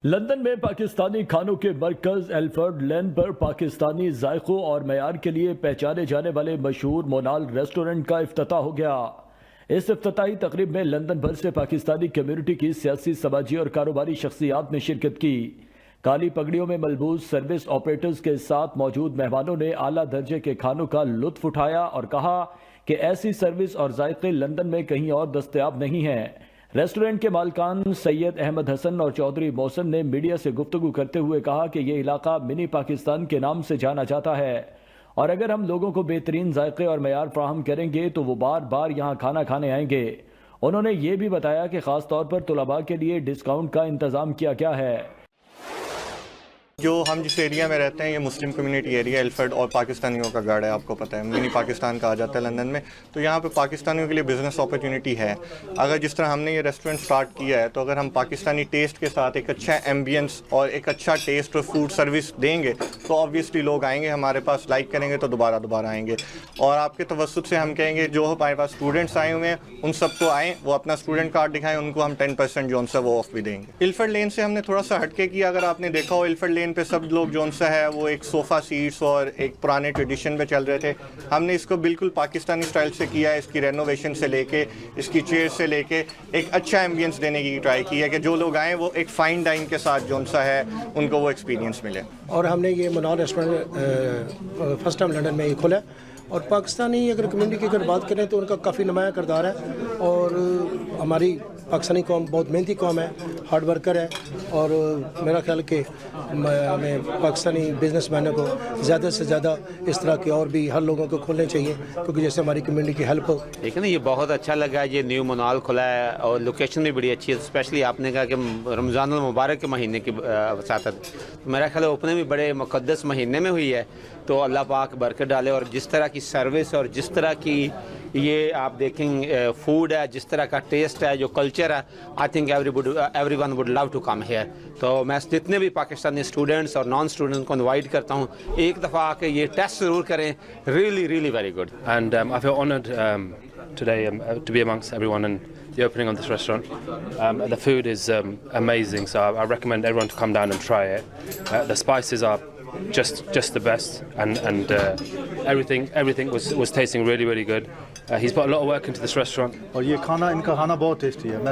London میں پاکستانی کھانوں کے مرکز ایلفرڈ لین پر پاکستانی ذائقوں اور معیار کے لیے پہچانے جانے والے مشہور مونال ریسٹورنٹ کا افتتاح ہو گیا۔ اس افتتاحی تقریب میں لندن بھر سے پاکستانی کمیونٹی کی سیاسی، سماجی اور کاروباری شخصیات نے شرکت کی۔ کالی پگڑیوں میں ملبوس سروس آپریٹرز کے ساتھ موجود مہمانوں نے اعلیٰ درجے کے کھانوں کا لطف اٹھایا اور کہا کہ ایسی سروس اور ذائقے لندن میں کہیں اور دستیاب نہیں ہیں۔ ریسٹورنٹ کے مالکان سید احمد حسن اور چودھری محسن نے میڈیا سے گفتگو کرتے ہوئے کہا کہ یہ علاقہ منی پاکستان کے نام سے جانا جاتا ہے اور اگر ہم لوگوں کو بہترین ذائقے اور معیار فراہم کریں گے تو وہ بار بار یہاں کھانا کھانے آئیں گے۔ انہوں نے یہ بھی بتایا کہ خاص طور پر طلباء کے لیے ڈسکاؤنٹ کا انتظام کیا گیا ہے۔ جو ہم جس ایریا میں رہتے ہیں یہ مسلم کمیونٹی ایریا ایلفرڈ اور پاکستانیوں کا گڑھ ہے، آپ کو پتہ ہے منی پاکستان کہا جاتا ہے لندن میں، تو یہاں پہ پاکستانیوں کے لیے بزنس اپرچونٹی ہے۔ اگر جس طرح ہم نے یہ ریسٹورنٹ سٹارٹ کیا ہے تو اگر ہم پاکستانی ٹیسٹ کے ساتھ ایک اچھا ایمبینس اور ایک اچھا ٹیسٹ اور فوڈ سروس دیں گے تو آبویسلی لوگ آئیں گے ہمارے پاس، لائک کریں گے تو دوبارہ آئیں گے۔ اور آپ کے توسط سے ہم کہیں گے جو ہمارے پاس اسٹوڈنٹس آئے ہوئے ہیں ان سب کو آئیں، وہ اپنا اسٹوڈنٹ کارڈ دکھائیں، ان کو ہم 10% جو ان سے وہ آف بھی دیں گے۔ ایلفرڈ لین سے ہم نے تھوڑا سا ہٹ کے کیا، اگر آپ نے دیکھا ہو ایلفرڈ لین پہ سب لوگ جو سا ہے وہ ایک صوفہ سیٹس اور ایک پرانے ٹریڈیشن پہ چل رہے تھے، ہم نے اس کو بالکل پاکستانی سٹائل سے کیا ہے، اس کی رینوویشن سے لے کے اس کی چیئر سے لے کے ایک اچھا ایمبینس دینے کی ٹرائی کی ہے کہ جو لوگ آئیں وہ ایک فائن ڈائن کے ساتھ جو سا ہے ان کو وہ ایکسپیرینس ملے۔ اور ہم نے یہ Monal restaurant first time London میں یہ کھولا اور پاکستانی اگر کمیونٹی کی اگر بات کریں تو ان کا کافی نمایاں کردار ہے اور ہماری پاکستانی قوم بہت محنتی قوم ہے، ہارڈ ورکر ہے اور میرا خیال کہ ہمیں پاکستانی بزنس مینوں کو زیادہ سے زیادہ اس طرح کے اور بھی ہر لوگوں کو کھولنے چاہیے کیونکہ جیسے ہماری کمیونٹی کی ہیلپ ہو۔ لیکن یہ بہت اچھا لگا، یہ نیو مونال کھلا ہے اور لوکیشن بھی بڑی اچھی ہے، اسپیشلی آپ نے کہا کہ رمضان المبارک کے مہینے کی وساطت، میرا خیال ہے اوپننگ بھی بڑے مقدس مہینے میں ہوئی ہے، تو اللہ پاک برکت ڈالے۔ اور جس طرح کی سروس اور جس طرح کی یہ آپ دیکھیں فوڈ ہے، جس طرح کا ٹیسٹ ہے، جو کلچر ہے، I think everyone would love to come here. تو میں جتنے بھی پاکستانی اسٹوڈنٹس اور نان اسٹوڈنٹس کو انوائٹ کرتا ہوں ایک دفعہ آ کے یہ ٹیسٹ ضرور کریں، really very good. And I feel honoured today to be amongst everyone in the opening of this restaurant. The food is amazing, so I recommend everyone to come down and try it. The spices are just the best, and everything was tasting really good. He's put a lot of work into this restaurant. اور یہ کھانا ان کا کھانا بہت tasty ہے، میں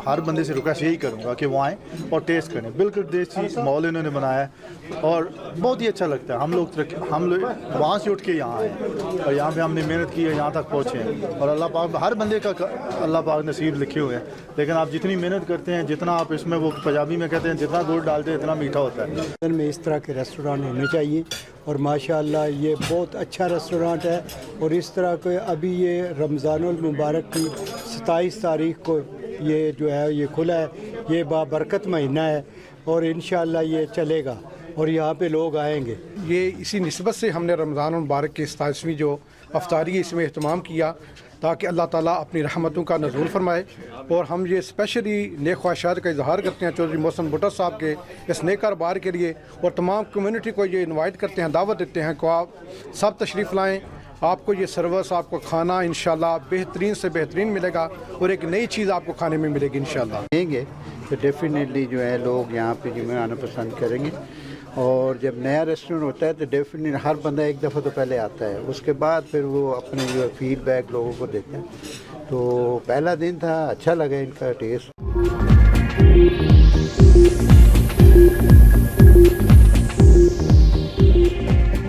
ہر بندے سے ریکویسٹ یہی کروں گا کہ وہ آئیں اور ٹیسٹ کریں، بالکل دیسی ماحول انہوں نے بنایا ہے اور بہت ہی اچھا لگتا ہے۔ ہم لوگ وہاں سے اٹھ کے یہاں آئے ہیں اور یہاں پہ ہم نے محنت کی ہے، یہاں تک پہنچے ہیں اور اللہ پاک ہر بندے کا اللہ پاک نصیب لکھے ہوئے ہیں، لیکن آپ جتنی محنت کرتے ہیں، جتنا آپ اس میں وہ پنجابی میں کہتے ہیں جتنا گڑ ڈالتے ہیں اتنا میٹھا ہوتا ہے۔ میں اس طرح کے ریسٹورانٹ ہونے چاہیے اور ماشاءاللہ یہ بہت اچھا ریسٹورانٹ ہے اور اس طرح کے ابھی یہ رمضان المبارک کی 27 تاریخ کو یہ جو ہے یہ کھلا ہے، یہ بابرکت مہینہ ہے اور انشاءاللہ یہ چلے گا اور یہاں پہ لوگ آئیں گے۔ یہ اسی نسبت سے ہم نے رمضان المبارک کی 27ویں جو افطاری ہے اس میں اہتمام کیا تاکہ اللہ تعالیٰ اپنی رحمتوں کا نزول فرمائے، اور ہم یہ اسپیشلی نیک خواہشات کا اظہار کرتے ہیں چودھری محسن بھٹو صاحب کے اس نیک کاروبار کے لیے، اور تمام کمیونٹی کو یہ انوائٹ کرتے ہیں، دعوت دیتے ہیں کہ آپ سب تشریف لائیں، آپ کو یہ سروس، آپ کو کھانا انشاءاللہ بہترین سے بہترین ملے گا اور ایک نئی چیز آپ کو کھانے میں ملے گی انشاءاللہ۔ دیں گے تو ڈیفینیٹلی جو ہے لوگ یہاں پہ جو آنا پسند کریں گے، اور جب نیا ریسٹورنٹ ہوتا ہے تو ڈیفینیٹلی ہر بندہ ایک دفعہ تو پہلے آتا ہے، اس کے بعد پھر وہ اپنے جو فیڈ بیک لوگوں کو دیتے ہیں۔ تو پہلا دن تھا، اچھا لگا ان کا ٹیسٹ،